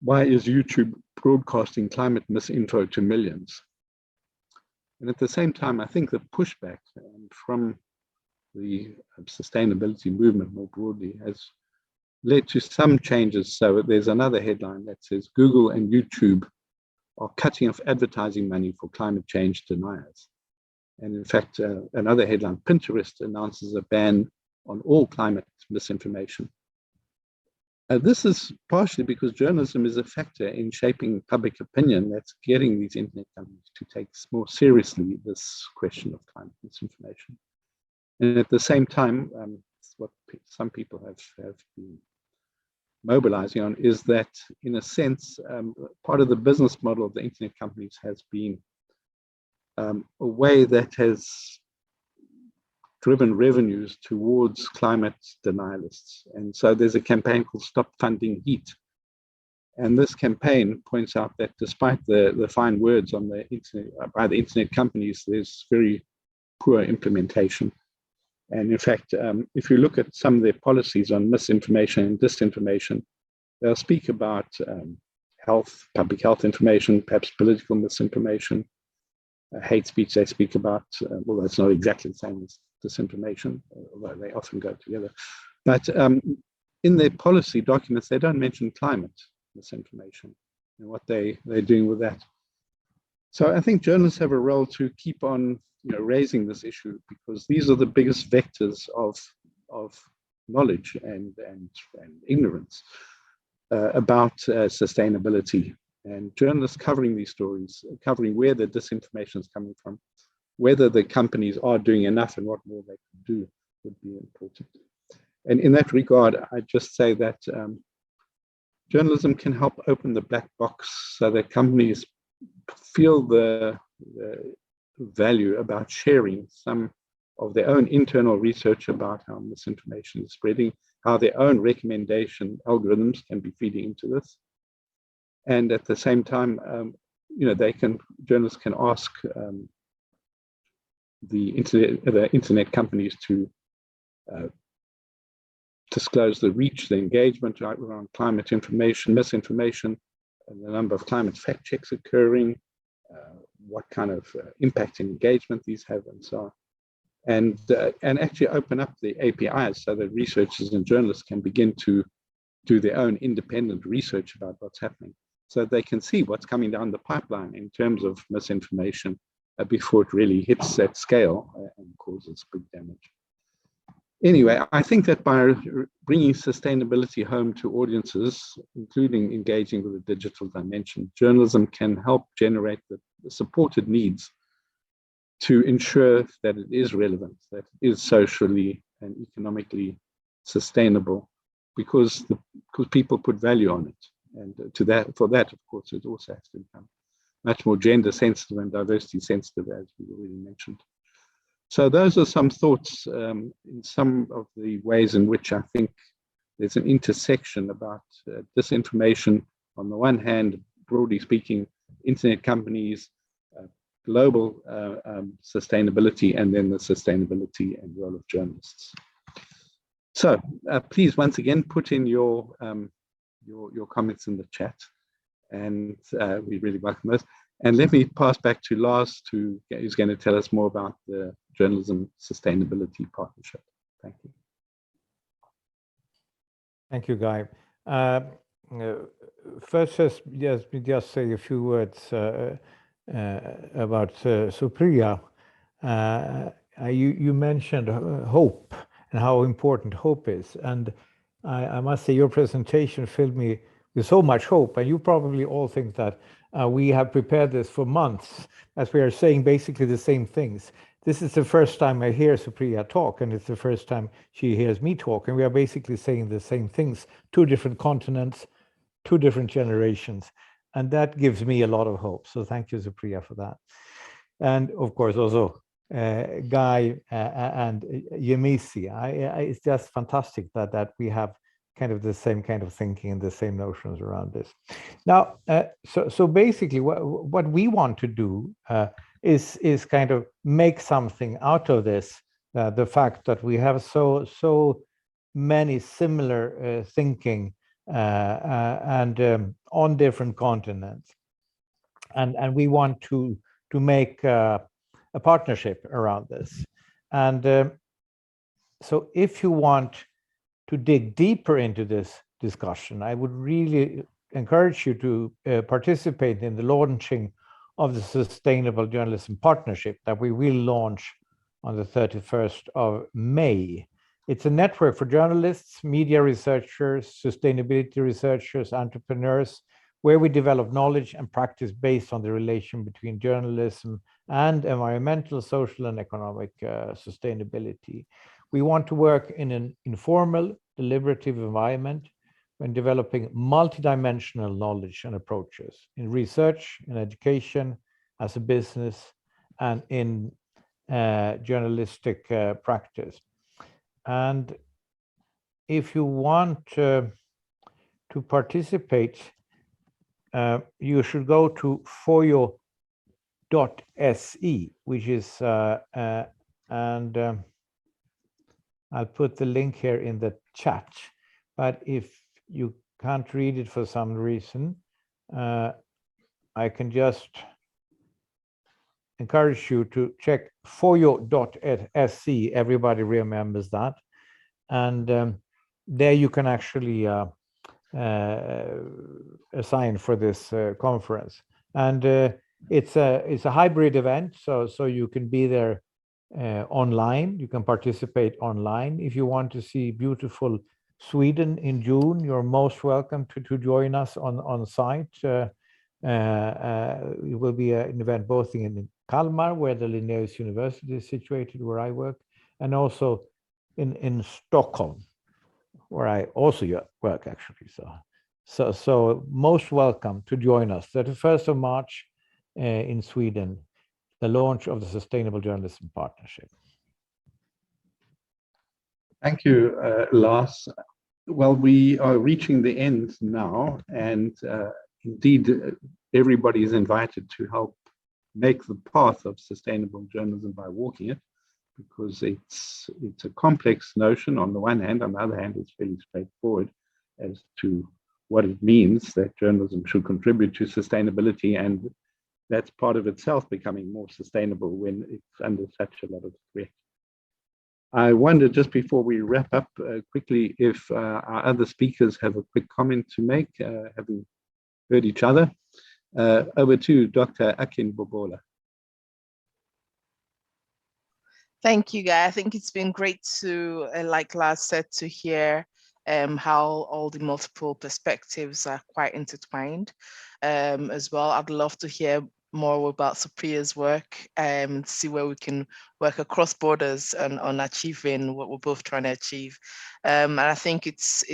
A: why is YouTube broadcasting climate misinfo to millions? And at the same time, I think the pushback from the sustainability movement more broadly has led to some changes. So there's another headline that says, Google and YouTube are cutting off advertising money for climate change deniers. And in fact, another headline, Pinterest announces a ban on all climate misinformation. This is partially because journalism is a factor in shaping public opinion that's getting these internet companies to take more seriously this question of climate misinformation. And at the same time, what some people have been mobilizing on is that, in a sense, part of the business model of the internet companies has been a way that has driven revenues towards climate denialists. And so there's a campaign called Stop Funding Heat. And this campaign points out that despite the fine words on the internet by the internet companies, there's very poor implementation. And in fact, if you look at some of their policies on misinformation and disinformation, they'll speak about health, public health information, perhaps political misinformation, hate speech they speak about. Well, that's not exactly the same as disinformation, although they often go together. But in their policy documents, they don't mention climate misinformation and what they're doing with that. So I think journalists have a role to keep on raising this issue, because these are the biggest vectors of knowledge and ignorance about sustainability. And journalists covering these stories, covering where the disinformation is coming from, whether the companies are doing enough and what more they can do, would be important. And in that regard, I just say that journalism can help open the black box so that companies feel the value about sharing some of their own internal research about how misinformation is spreading, how their own recommendation algorithms can be feeding into this. And at the same time, journalists can ask the internet companies to disclose the reach, the engagement around climate information, misinformation, and the number of climate fact checks occurring, what kind of impact and engagement these have, and so on. And actually open up the APIs so that researchers and journalists can begin to do their own independent research about what's happening, so they can see what's coming down the pipeline in terms of misinformation before it really hits that scale and causes big damage. Anyway, I think that by bringing sustainability home to audiences, including engaging with the digital dimension, journalism can help generate the support it needs to ensure that it is relevant, that it is socially and economically sustainable, because people put value on it. And for that, of course, it also has to become much more gender sensitive and diversity sensitive, as we already mentioned. So those are some thoughts in some of the ways in which I think there's an intersection about disinformation on the one hand, broadly speaking, internet companies, global sustainability, and then the sustainability and role of journalists. So please, once again, put in your comments in the chat, and we really welcome those. And let me pass back to Lars, who's going to tell us more about the Journalism Sustainability Partnership. Thank you.
B: Thank you, Guy. First, just say a few words about Supriya. You mentioned hope and how important hope is. And I must say your presentation filled me with so much hope. And you probably all think that we have prepared this for months, as we are saying basically the same things. This is the first time I hear Supriya talk, and it's the first time she hears me talk. And we are basically saying the same things, 2 different continents, 2 different generations. And that gives me a lot of hope. So thank you, Supriya, for that. And of course, also Guy and Yemisi. It's just fantastic that we have kind of the same kind of thinking and the same notions around this. Now, so basically what we want to do is kind of make something out of this, the fact that we have so many similar thinking and on different continents. And we want to make a partnership around this. And so if you want to dig deeper into this discussion, I would really encourage you to participate in the launching of the Sustainable Journalism Partnership that we will launch on the 31st of May. It's a network for journalists, media researchers, sustainability researchers, entrepreneurs, where we develop knowledge and practice based on the relation between journalism and environmental, social, and economic sustainability. We want to work in an informal, deliberative environment when developing multidimensional knowledge and approaches in research, in education, as a business, and in journalistic practice. And if you want to participate, you should go to fojo.se, which is, and I'll put the link here in the chat. But if you can't read it for some reason, I can just encourage you to check fojo.se. Everybody remembers that. And there you can actually assign for this conference. And it's a hybrid event, so you can be there online. You can participate online. If you want to see beautiful Sweden in June, you're most welcome to join us on site. It will be an event both in Kalmar, where the Linnaeus University is situated, where I work, and also in Stockholm, where I also work actually. So most welcome to join us. 31st of March in Sweden, the launch of the Sustainable Journalism Partnership.
A: Thank you, Lars. Well, we are reaching the end now, and indeed, everybody is invited to help make the path of sustainable journalism by walking it, because it's a complex notion on the one hand. On the other hand, it's fairly straightforward as to what it means that journalism should contribute to sustainability, and that's part of itself becoming more sustainable when it's under such a lot of threat. I wonder, just before we wrap up quickly, if our other speakers have a quick comment to make, having heard each other. Over to Dr. Akin Bobola.
C: Thank you, Guy. I think it's been great to, like Lars said, to hear how all the multiple perspectives are quite intertwined as well. I'd love to hear more about Supriya's work and see where we can work across borders on achieving what we're both trying to achieve. And I think it's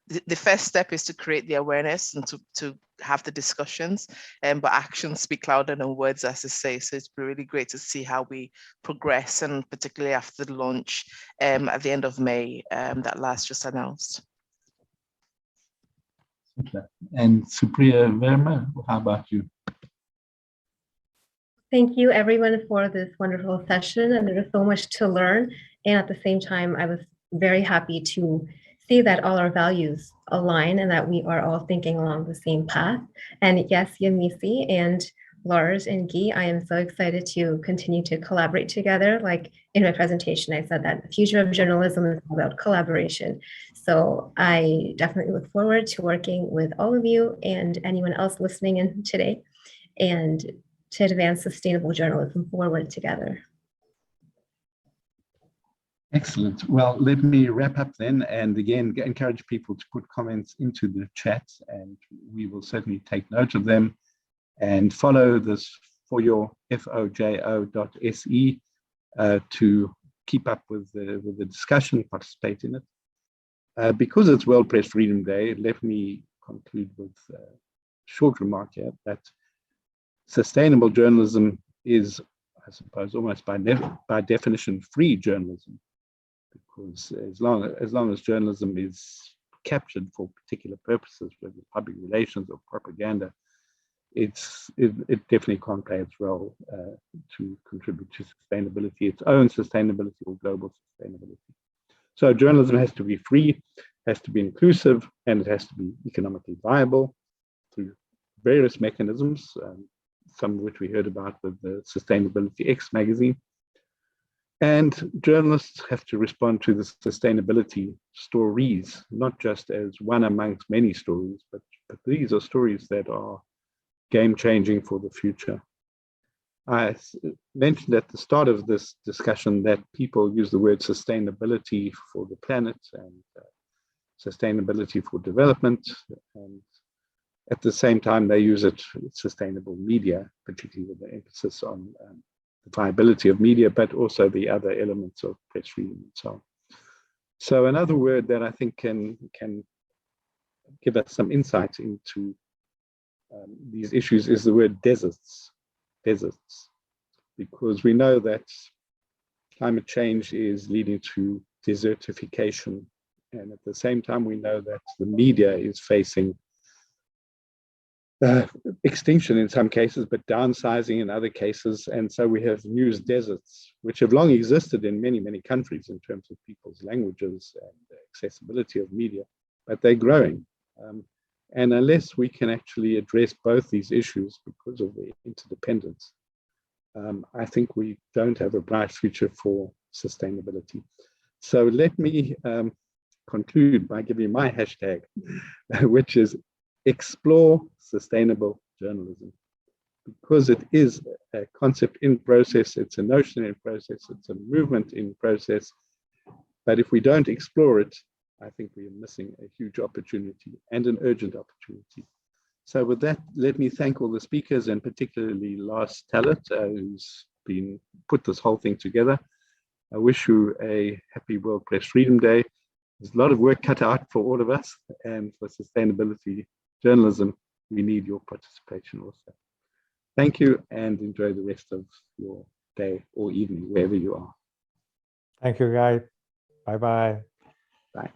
C: the first step is to create the awareness and to have the discussions, but actions speak louder than words, as they say. So it's been really great to see how we progress, and particularly after the launch at the end of May that Lars just announced.
A: And Supriya Verma, how about you?
D: Thank you, everyone, for this wonderful session. And there was so much to learn. And at the same time, I was very happy to see that all our values align and that we are all thinking along the same path. And yes, Yamisi and Lars and Guy, I am so excited to continue to collaborate together. Like in my presentation, I said that the future of journalism is about collaboration. So I definitely look forward to working with all of you and anyone else listening in today, and to advance sustainable journalism forward together.
A: Excellent. Well, let me wrap up then, and again, encourage people to put comments into the chat, and we will certainly take note of them, and follow this Fojo, fojo.se, to keep up with the discussion, participate in it. Because it's World Press Freedom Day, let me conclude with a short remark here that sustainable journalism is, I suppose, almost by definition free journalism, because as long as journalism is captured for particular purposes, whether public relations or propaganda, it definitely can't play its role to contribute to sustainability, its own sustainability or global sustainability. So journalism has to be free, has to be inclusive, and it has to be economically viable through various mechanisms, some of which we heard about with the Sustainability X magazine. And journalists have to respond to the sustainability stories, not just as one amongst many stories, but these are stories that are game-changing for the future. I mentioned at the start of this discussion that people use the word sustainability for the planet and sustainability for development, and at the same time they use it with sustainable media, particularly with the emphasis on the viability of media, but also the other elements of press freedom and so on. So another word that I think can give us some insight into these issues is the word deserts, because we know that climate change is leading to desertification, and at the same time we know that the media is facing extinction in some cases, but downsizing in other cases. And so we have news deserts, which have long existed in many, many countries in terms of people's languages and accessibility of media, but they're growing. And unless we can actually address both these issues because of the interdependence, I think we don't have a bright future for sustainability. So let me conclude by giving my hashtag, which is explore sustainable journalism, because it is a concept in process, it's a notion in process, it's a movement in process. But if we don't explore it, I think we are missing a huge opportunity and an urgent opportunity. So with that, let me thank all the speakers, and particularly Lars Tallert, who's put this whole thing together. I wish you a happy World Press Freedom Day. There's a lot of work cut out for all of us, and for sustainability journalism, we need your participation also. Thank you, and enjoy the rest of your day or evening, wherever you are.
B: Thank you, Guy. Bye-bye.
A: Bye.